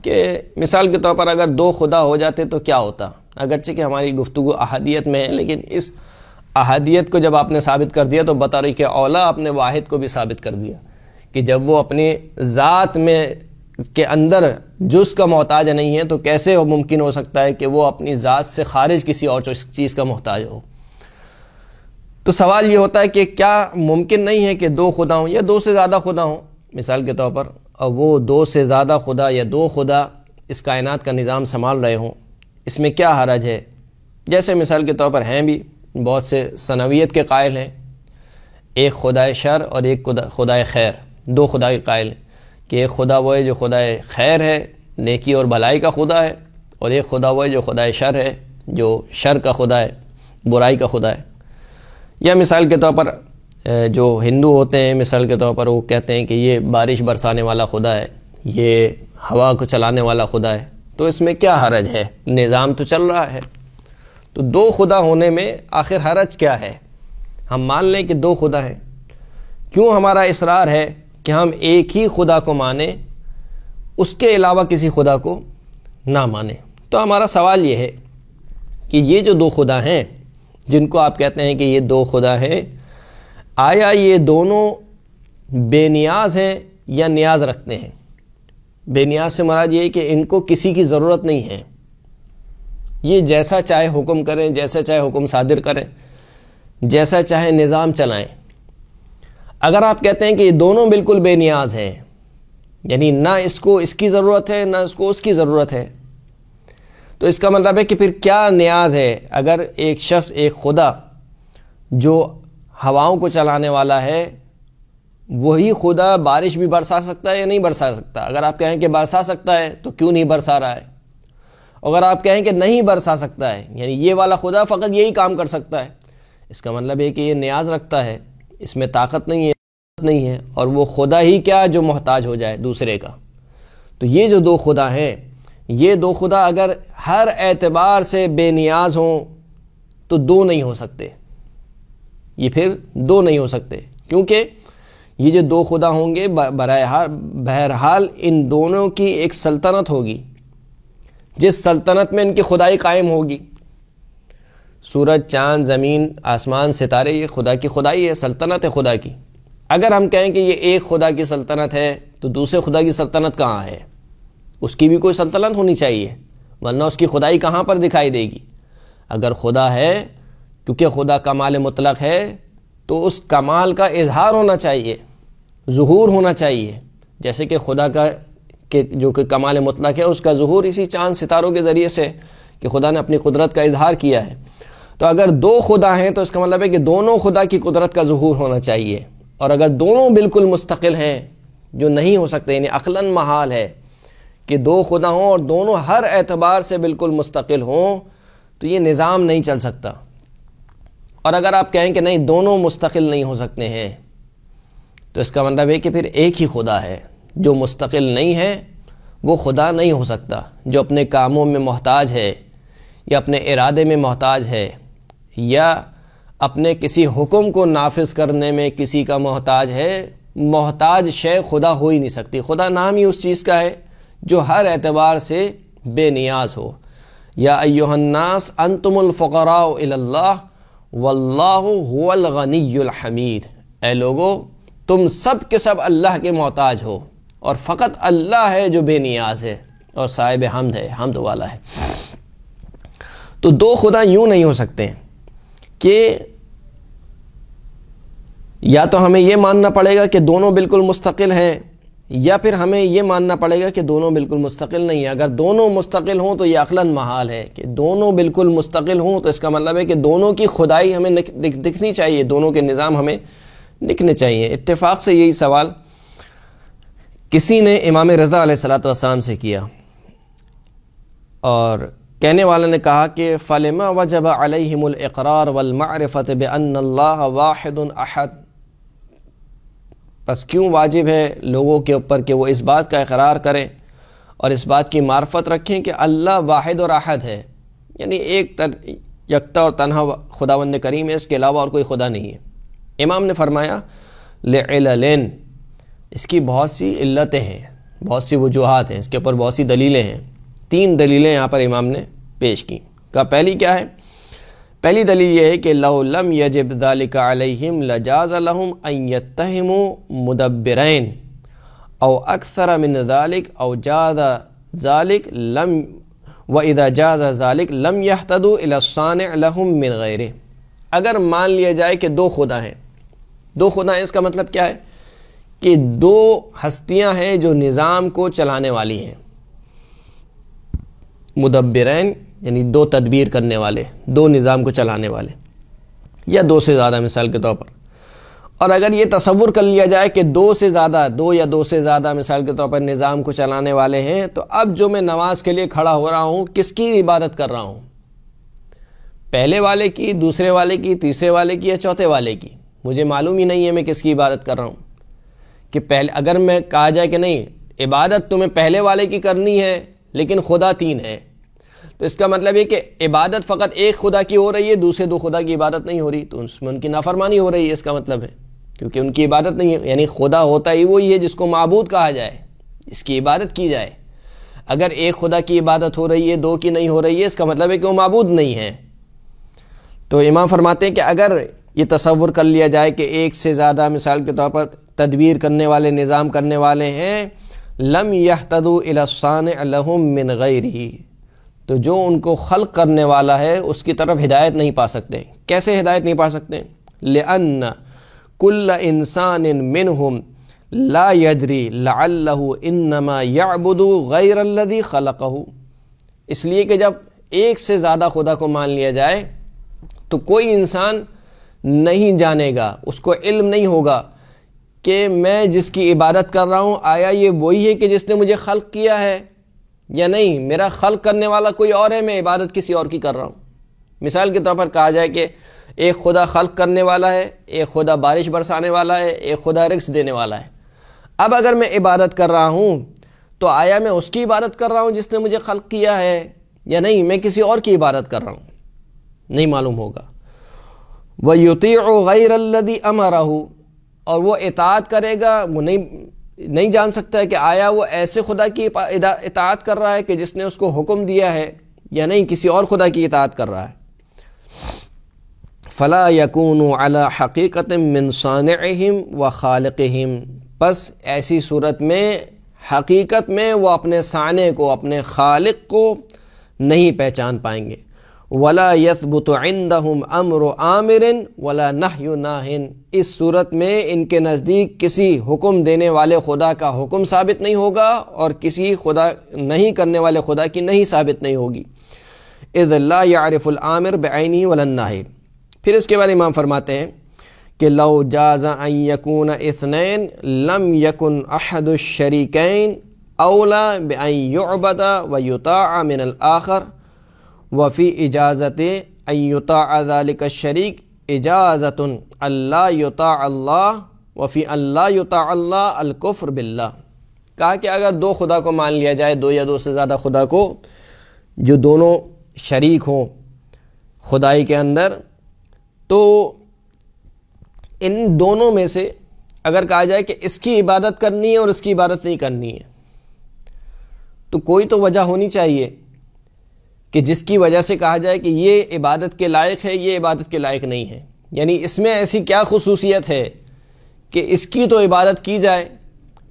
کہ مثال کے طور پر اگر دو خدا ہو جاتے تو کیا ہوتا. اگرچہ کہ ہماری گفتگو احادیت میں ہے، لیکن اس احادیت کو جب آپ نے ثابت کر دیا تو بطریق اولا آپ نے واحد کو بھی ثابت کر دیا کہ جب وہ اپنی ذات میں کے اندر جز کا محتاج نہیں ہے تو کیسے وہ ممکن ہو سکتا ہے کہ وہ اپنی ذات سے خارج کسی اور چیز کا محتاج ہو. تو سوال یہ ہوتا ہے کہ کیا ممکن نہیں ہے کہ دو خدا ہوں یا دو سے زیادہ خدا ہوں مثال کے طور پر، اور وہ دو سے زیادہ خدا یا دو خدا اس کائنات کا نظام سنبھال رہے ہوں، اس میں کیا حرج ہے؟ جیسے مثال کے طور پر ہیں بھی بہت سے ثنویت کے قائل ہیں، ایک خدائے شر اور ایک خدائے خیر، دو خدا کے قائل ہیں کہ ایک خدا وہ ہے جو خدائے خیر ہے، نیکی اور بھلائی کا خدا ہے، اور ایک خدا وہ ہے جو خدائے شر ہے، جو شر کا خدا ہے، برائی کا خدا ہے. یا مثال کے طور پر جو ہندو ہوتے ہیں مثال کے طور پر وہ کہتے ہیں کہ یہ بارش برسانے والا خدا ہے، یہ ہوا کو چلانے والا خدا ہے. تو اس میں کیا حرج ہے؟ نظام تو چل رہا ہے. تو دو خدا ہونے میں آخر حرج کیا ہے؟ ہم مان لیں کہ دو خدا ہیں، کیوں ہمارا اصرار ہے کہ ہم ایک ہی خدا کو مانیں، اس کے علاوہ کسی خدا کو نہ مانیں؟ تو ہمارا سوال یہ ہے کہ یہ جو دو خدا ہیں جن کو آپ کہتے ہیں کہ یہ دو خدا ہیں، آیا یہ دونوں بے نیاز ہیں یا نیاز رکھتے ہیں؟ بے نیاز سے مراد یہ ہے کہ ان کو کسی کی ضرورت نہیں ہے، یہ جیسا چاہے حکم کریں، جیسا چاہے حکم صادر کریں، جیسا چاہے نظام چلائیں. اگر آپ کہتے ہیں کہ یہ دونوں بالکل بے نیاز ہیں، یعنی نہ اس کو اس کی ضرورت ہے نہ اس کو اس کی ضرورت ہے، تو اس کا مطلب ہے کہ پھر کیا نیاز ہے؟ اگر ایک شخص ایک خدا جو ہواؤں کو چلانے والا ہے، وہی خدا بارش بھی برسا سکتا ہے یا نہیں برسا سکتا؟ اگر آپ کہیں کہ برسا سکتا ہے تو کیوں نہیں برسا رہا ہے؟ اگر آپ کہیں کہ نہیں برسا سکتا ہے، یعنی یہ والا خدا فقط یہی کام کر سکتا ہے، اس کا مطلب ہے کہ یہ نیاز رکھتا ہے، اس میں طاقت نہیں ہے، اور وہ خدا ہی کیا جو محتاج ہو جائے دوسرے کا. تو یہ جو دو خدا ہیں، یہ دو خدا اگر ہر اعتبار سے بے نیاز ہوں تو دو نہیں ہو سکتے. یہ پھر دو نہیں ہو سکتے، کیونکہ یہ جو دو خدا ہوں گے بہرحال ان دونوں کی ایک سلطنت ہوگی، جس سلطنت میں ان کی خدائی قائم ہوگی. سورج، چاند، زمین، آسمان، ستارے، یہ خدا کی خدائی ہے، سلطنت ہے خدا کی. اگر ہم کہیں کہ یہ ایک خدا کی سلطنت ہے تو دوسرے خدا کی سلطنت کہاں ہے؟ اس کی بھی کوئی سلطنت ہونی چاہیے، ورنہ اس کی خدائی کہاں پر دکھائی دے گی؟ اگر خدا ہے، کیونکہ خدا کمال مطلق ہے، تو اس کمال کا اظہار ہونا چاہیے، ظہور ہونا چاہیے. جیسے کہ خدا کا جو کہ کمال مطلق ہے، اس کا ظہور اسی چاند ستاروں کے ذریعے سے کہ خدا نے اپنی قدرت کا اظہار کیا ہے. تو اگر دو خدا ہیں تو اس کا مطلب ہے کہ دونوں خدا کی قدرت کا ظہور ہونا چاہیے. اور اگر دونوں بالکل مستقل ہیں، جو نہیں ہو سکتے، یعنی عقلاً محال ہے کہ دو خدا ہوں اور دونوں ہر اعتبار سے بالکل مستقل ہوں، تو یہ نظام نہیں چل سکتا. اور اگر آپ کہیں کہ نہیں دونوں مستقل نہیں ہو سکتے ہیں، تو اس کا مطلب ہے کہ پھر ایک ہی خدا ہے. جو مستقل نہیں ہے وہ خدا نہیں ہو سکتا. جو اپنے کاموں میں محتاج ہے، یا اپنے ارادے میں محتاج ہے، یا اپنے کسی حکم کو نافذ کرنے میں کسی کا محتاج ہے، محتاج شے خدا ہو ہی نہیں سکتی. خدا نام ہی اس چیز کا ہے جو ہر اعتبار سے بے نیاز ہو. یا ایھا الناس انتم الفقراء الی اللہ واللہ هو الغنی الحمید. اے لوگو، تم سب کے سب اللہ کے محتاج ہو، اور فقط اللہ ہے جو بے نیاز ہے اور صاحب حمد ہے، حمد والا ہے. تو دو خدا یوں نہیں ہو سکتے کہ یا تو ہمیں یہ ماننا پڑے گا کہ دونوں بالکل مستقل ہیں، یا پھر ہمیں یہ ماننا پڑے گا کہ دونوں بالکل مستقل نہیں ہیں. اگر دونوں مستقل ہوں تو یہ عقلاً محال ہے کہ دونوں بالکل مستقل ہوں. تو اس کا مطلب ہے کہ دونوں کی خدائی ہمیں دکھنی چاہیے، دونوں کے نظام ہمیں دکھنے چاہیے. اتفاق سے یہی سوال کسی نے امام رضا علیہ السلام سے کیا، اور کہنے والے نے کہا کہ فَلِمَا وَجَبَ عَلَيْهِمُ الْإِقْرَارُ وَالْمَعْرِفَةُ بِأَنَّ اللَّهَ وَاحِدٌ أَحَدٌ. پس کیوں واجب ہے لوگوں کے اوپر کہ وہ اس بات کا اقرار کریں اور اس بات کی معرفت رکھیں کہ اللہ واحد اور احد ہے، یعنی ایک یکتا اور تنہا خداوند کریم ہے، اس کے علاوہ اور کوئی خدا نہیں ہے. امام نے فرمایا لعللن، اس کی بہت سی علتیں ہیں. بہت سی وجوہات ہیں اس کے اوپر، بہت سی دلیلیں ہیں. 3 دلیلیں یہاں پر امام نے پیش کی. پہلی کیا ہے؟ پہلی دلیل یہ ہے کہ لو لم یجب ذلک علیہم لجاز لهم ان یتہموا مدبرین او اکثر من ذلک او جاز ذلک لم واذا جاز ذلک لم یہتدوا الی الصانع لهم من غیرہ. اگر مان لیا جائے کہ 2 خدا ہیں، 2 خدا ہیں، اس کا مطلب کیا ہے کہ 2 ہستیاں ہیں جو نظام کو چلانے والی ہیں. مدبرین یعنی 2 تدبیر کرنے والے، 2 نظام کو چلانے والے، یا 2 سے زیادہ مثال کے طور پر. اور اگر یہ تصور کر لیا جائے کہ 2 سے زیادہ، 2 یا 2 سے زیادہ مثال کے طور پر نظام کو چلانے والے ہیں، تو اب جو میں نماز کے لیے کھڑا ہو رہا ہوں کس کی عبادت کر رہا ہوں؟ پہلے والے کی، دوسرے والے کی، تیسرے والے کی، یا چوتھے والے کی؟ مجھے معلوم ہی نہیں ہے میں کس کی عبادت کر رہا ہوں. کہ پہلے اگر میں کہا جائے کہ نہیں عبادت تمہیں پہلے والے کی کرنی ہے لیکن خدا 3 ہے، تو اس کا مطلب ہے کہ عبادت فقط ایک خدا کی ہو رہی ہے، دوسرے 2 خدا کی عبادت نہیں ہو رہی، تو اس میں ان کی نافرمانی ہو رہی ہے. اس کا مطلب ہے کیونکہ ان کی عبادت نہیں ہے، یعنی خدا ہوتا ہی وہی ہے جس کو معبود کہا جائے، اس کی عبادت کی جائے. اگر ایک خدا کی عبادت ہو رہی ہے 2 کی نہیں ہو رہی ہے، اس کا مطلب ہے کہ وہ معبود نہیں ہے. تو امام فرماتے ہیں کہ اگر یہ تصور کر لیا جائے کہ 1 سے زیادہ مثال کے طور پر تدبیر کرنے والے، نظام کرنے والے ہیں، لم یہتدوا الی الصانع لهم من غیرہ، تو جو ان کو خلق کرنے والا ہے اس کی طرف ہدایت نہیں پا سکتے. کیسے ہدایت نہیں پا سکتے؟ لأن کل انسان منہم لا یدری لعلہ انما یعبد غیر الذی خلقہ. اس لیے کہ جب 1 سے زیادہ خدا کو مان لیا جائے تو کوئی انسان نہیں جانے گا، اس کو علم نہیں ہوگا کہ میں جس کی عبادت کر رہا ہوں آیا یہ وہی ہے کہ جس نے مجھے خلق کیا ہے یا نہیں، میرا خلق کرنے والا کوئی اور ہے، میں عبادت کسی اور کی کر رہا ہوں. مثال کے طور پر کہا جائے کہ ایک خدا خلق کرنے والا ہے، ایک خدا بارش برسانے والا ہے، ایک خدا رزق دینے والا ہے. اب اگر میں عبادت کر رہا ہوں تو آیا میں اس کی عبادت کر رہا ہوں جس نے مجھے خلق کیا ہے یا نہیں، میں کسی اور کی عبادت کر رہا ہوں؟ نہیں معلوم ہوگا. وَيُطِيعُ غَيْرَ الَّذِي أَمَرَهُ، اور وہ اطاعت کرے گا، وہ نہیں جان سکتا ہے کہ آیا وہ ایسے خدا کی اطاعت کر رہا ہے کہ جس نے اس کو حکم دیا ہے یا نہیں کسی اور خدا کی اطاعت کر رہا ہے. فَلَا يَكُونُ عَلَى حَقِيقَةٍ مِّن صَانِعِهِمْ وَخَالِقِهِمْ، پس ایسی صورت میں حقیقت میں وہ اپنے صانع کو، اپنے خالق کو نہیں پہچان پائیں گے. وَلَا يَثْبُتُ عِنْدَهُمْ أَمْرُ آمِرٍ وَلَا نَهْيُ نَاهٍ، اس صورت میں ان کے نزدیک کسی حکم دینے والے خدا کا حکم ثابت نہیں ہوگا اور کسی خدا نہیں کرنے والے خدا کی نہیں ثابت نہیں ہوگی. اذ لا يعرف الآمر بعینہ ولا الناہی. پھر اس کے بعد امام فرماتے ہیں کہ لو جاز ان یکون اثنین لم یکن احد الشریکین اولا بان یعبد ویطاع من الآخر وفی اجازت ان یطاع ذلک الشریک اجازت اللہ یطاع اللہ وفی اللہ یطاع اللہ الکفر باللہ. کہا کہ اگر 2 خدا کو مان لیا جائے، 2 یا 2 سے زیادہ خدا کو، جو دونوں شریک ہوں خدائی کے اندر، تو ان دونوں میں سے اگر کہا جائے کہ اس کی عبادت کرنی ہے اور اس کی عبادت نہیں کرنی ہے، تو کوئی تو وجہ ہونی چاہیے کہ جس کی وجہ سے کہا جائے کہ یہ عبادت کے لائق ہے، یہ عبادت کے لائق نہیں ہے. یعنی اس میں ایسی کیا خصوصیت ہے کہ اس کی تو عبادت کی جائے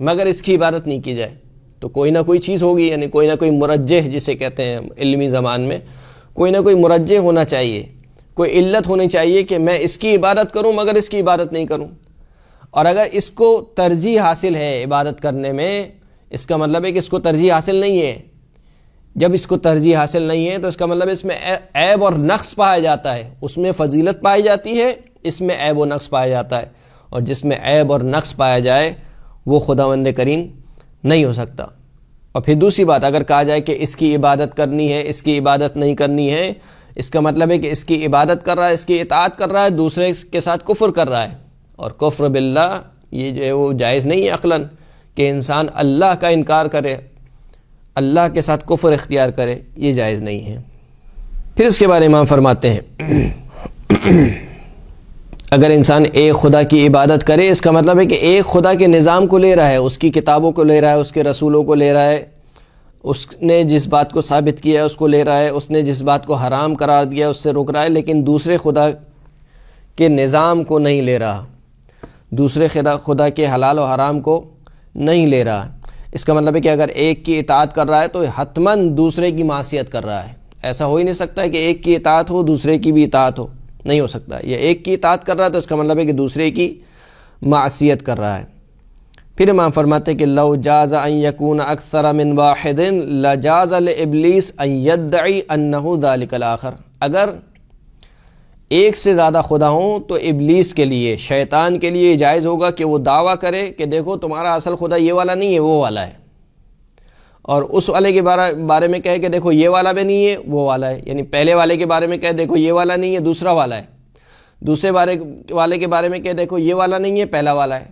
مگر اس کی عبادت نہیں کی جائے؟ تو کوئی نہ کوئی چیز ہوگی، یعنی کوئی نہ کوئی مرجح جسے کہتے ہیں علمی زبان میں، کوئی نہ کوئی مرجح ہونا چاہیے، کوئی علت ہونی چاہیے کہ میں اس کی عبادت کروں مگر اس کی عبادت نہیں کروں. اور اگر اس کو ترجیح حاصل ہے عبادت کرنے میں، اس کا مطلب ہے کہ اس کو ترجیح حاصل نہیں ہے. جب اس کو ترجیح حاصل نہیں ہے تو اس کا مطلب اس میں عیب اور نقص پایا جاتا ہے، اس میں فضیلت پائی جاتی ہے، اس میں عیب و نقص پایا جاتا ہے، اور جس میں عیب اور نقص پایا جائے وہ خداوند کریم نہیں ہو سکتا. اور پھر دوسری بات، اگر کہا جائے کہ اس کی عبادت کرنی ہے، اس کی عبادت نہیں کرنی ہے، اس کا مطلب ہے کہ اس کی عبادت کر رہا ہے، اس کی اطاعت کر رہا ہے، دوسرے کے ساتھ کفر کر رہا ہے. اور کفر باللہ یہ جو ہے وہ جائز نہیں ہے عقلاً، کہ انسان اللہ کا انکار کرے، اللہ کے ساتھ کفر اختیار کرے، یہ جائز نہیں ہے. پھر اس کے بارے میں امام فرماتے ہیں اگر انسان ایک خدا کی عبادت کرے، اس کا مطلب ہے کہ ایک خدا کے نظام کو لے رہا ہے، اس کی کتابوں کو لے رہا ہے، اس کے رسولوں کو لے رہا ہے، اس نے جس بات کو ثابت کیا ہے اس کو لے رہا ہے، اس نے جس بات کو حرام قرار دیا ہے اس سے رک رہا ہے، لیکن دوسرے خدا کے نظام کو نہیں لے رہا، دوسرے خدا کے حلال و حرام کو نہیں لے رہا۔ اس کا مطلب ہے کہ اگر ایک کی اطاعت کر رہا ہے تو حتماً دوسرے کی معصیت کر رہا ہے۔ ایسا ہو ہی نہیں سکتا ہے کہ ایک کی اطاعت ہو دوسرے کی بھی اطاعت ہو، نہیں ہو سکتا۔ یہ ایک کی اطاعت کر رہا ہے تو اس کا مطلب ہے کہ دوسرے کی معصیت کر رہا ہے۔ پھر امام فرماتے ہیں کہ لو جاز ان یکون اکثر من واحد لجاز لابلیس ان یدعی انہ ذلک الاخر، اگر ایک سے زیادہ خدا ہوں تو ابلیس کے لیے، شیطان کے لیے جائز ہوگا کہ وہ دعویٰ کرے کہ دیکھو تمہارا اصل خدا یہ والا نہیں ہے، وہ والا ہے، اور اس والے کے بارے میں کہے کہ دیکھو یہ والا بھی نہیں ہے، وہ والا ہے، یعنی پہلے والے کے بارے میں کہے دیکھو یہ والا نہیں ہے، دوسرا والا ہے، دوسرے والے کے بارے میں کہے دیکھو یہ والا نہیں ہے، پہلا والا ہے۔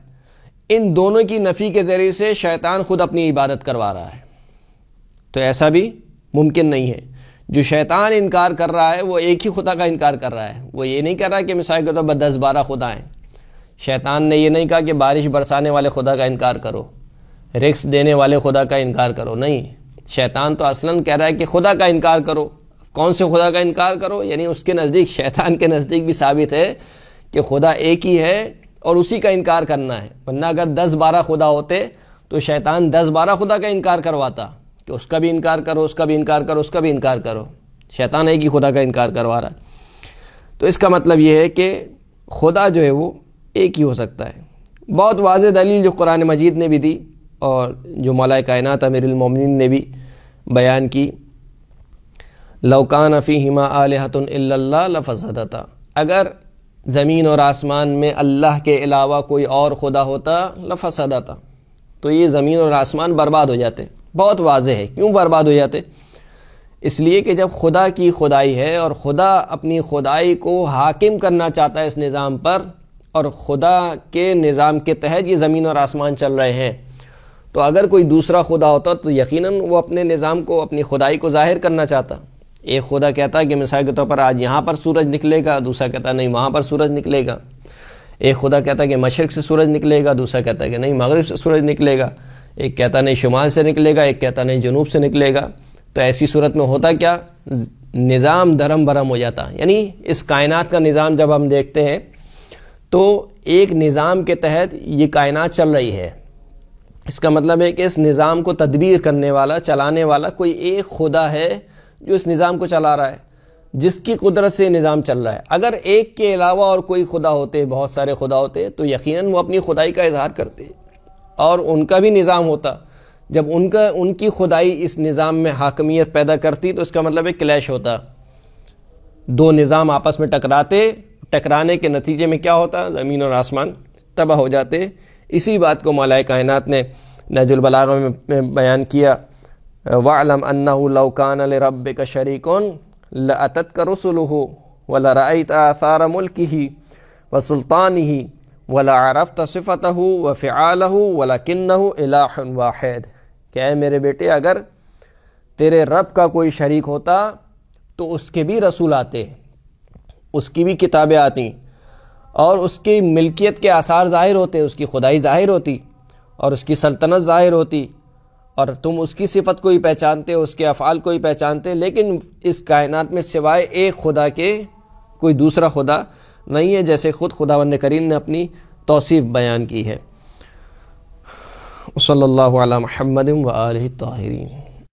ان دونوں کی نفی کے ذریعے سے شیطان خود اپنی عبادت کروا رہا ہے، تو ایسا بھی ممکن نہیں ہے۔ جو شیطان انکار کر رہا ہے وہ ایک ہی خدا کا انکار کر رہا ہے، وہ یہ نہیں کر رہا کہ مثال کے طور پر 10-12 خدا ہیں۔ شیطان نے یہ نہیں کہا کہ بارش برسانے والے خدا کا انکار کرو، رزق دینے والے خدا کا انکار کرو، نہیں، شیطان تو اصلاً کہہ رہا ہے کہ خدا کا انکار کرو۔ کون سے خدا کا انکار کرو؟ یعنی اس کے نزدیک، شیطان کے نزدیک بھی ثابت ہے کہ خدا ایک ہی ہے اور اسی کا انکار کرنا ہے، ورنہ اگر 10-12 خدا ہوتے تو شیطان 10-12 خدا کا انکار کرواتا کہ اس کا بھی انکار کرو، اس کا بھی انکار کرو، اس کا بھی انکار کرو۔ شیطان ایک ہی خدا کا انکار کروا رہا ہے۔ تو اس کا مطلب یہ ہے کہ خدا جو ہے وہ ایک ہی ہو سکتا ہے۔ بہت واضح دلیل جو قرآن مجید نے بھی دی اور جو مولا کائنات امیر المومنین نے بھی بیان کی، لو کان فیہما آلہۃ الا اللہ لفسدتا، اگر زمین اور آسمان میں اللہ کے علاوہ کوئی اور خدا ہوتا لفسدتا، تو یہ زمین اور آسمان برباد ہو جاتے۔ بہت واضح ہے کیوں برباد ہو جاتے، اس لیے کہ جب خدا کی خدائی ہے اور خدا اپنی خدائی کو حاکم کرنا چاہتا ہے اس نظام پر، اور خدا کے نظام کے تحت یہ زمین اور آسمان چل رہے ہیں، تو اگر کوئی دوسرا خدا ہوتا تو یقیناً وہ اپنے نظام کو، اپنی خدائی کو ظاہر کرنا چاہتا۔ ایک خدا کہتا ہے کہ مثال کے طور پر آج یہاں پر سورج نکلے گا، دوسرا کہتا ہے نہیں وہاں پر سورج نکلے گا۔ ایک خدا کہتا ہے کہ مشرق سے سورج نکلے گا، دوسرا کہتا ہے کہ نہیں مغرب سے سورج نکلے گا، ایک کہتا نہیں شمال سے نکلے گا، ایک کہتا نہیں جنوب سے نکلے گا۔ تو ایسی صورت میں ہوتا کیا، نظام دھرم برہم ہو جاتا۔ یعنی اس کائنات کا نظام جب ہم دیکھتے ہیں تو ایک نظام کے تحت یہ کائنات چل رہی ہے، اس کا مطلب ہے کہ اس نظام کو تدبیر کرنے والا، چلانے والا کوئی ایک خدا ہے جو اس نظام کو چلا رہا ہے، جس کی قدرت سے نظام چل رہا ہے۔ اگر ایک کے علاوہ اور کوئی خدا ہوتے، بہت سارے خدا ہوتے، تو یقیناً وہ اپنی خدائی کا اظہار کرتے اور ان کا بھی نظام ہوتا۔ جب ان کی خدائی اس نظام میں حاکمیت پیدا کرتی تو اس کا مطلب ہے کلیش ہوتا، دو نظام آپس میں ٹکرانے کے نتیجے میں کیا ہوتا، زمین اور آسمان تباہ ہو جاتے۔ اسی بات کو مولا کائنات نے نہج البلاغہ میں بیان کیا، وَاعْلَمْ أَنَّهُ لَوْ كَانَ لِرَبِّكَ شَرِيكٌ لَأَتَتْكَ رُسُلُهُ وَلَرَأَيْتَ آثَارَ مُلْكِهِ وَسُلْطَانِهِ وَلَعَرَفْتَ صِفَتَهُ وَفِعَالَهُ وَلَكِنَّهُ إِلَٰهٌ وَاحِدٌ، کہ اے میرے بیٹے اگر تیرے رب کا کوئی شریک ہوتا تو اس کے بھی رسول آتے، اس کی بھی کتابیں آتی اور اس کی ملکیت کے آثار ظاہر ہوتے، اس کی خدائی ظاہر ہوتی اور اس کی سلطنت ظاہر ہوتی، اور تم اس کی صفت کو ہی پہچانتے، اس کے افعال کو ہی پہچانتے، لیکن اس کائنات میں سوائے ایک خدا کے کوئی دوسرا خدا نہیں ہے، جیسے خود خداوند کریم نے اپنی توصیف بیان کی ہے۔ صلی اللہ علی محمد و آلہ الطاہرین۔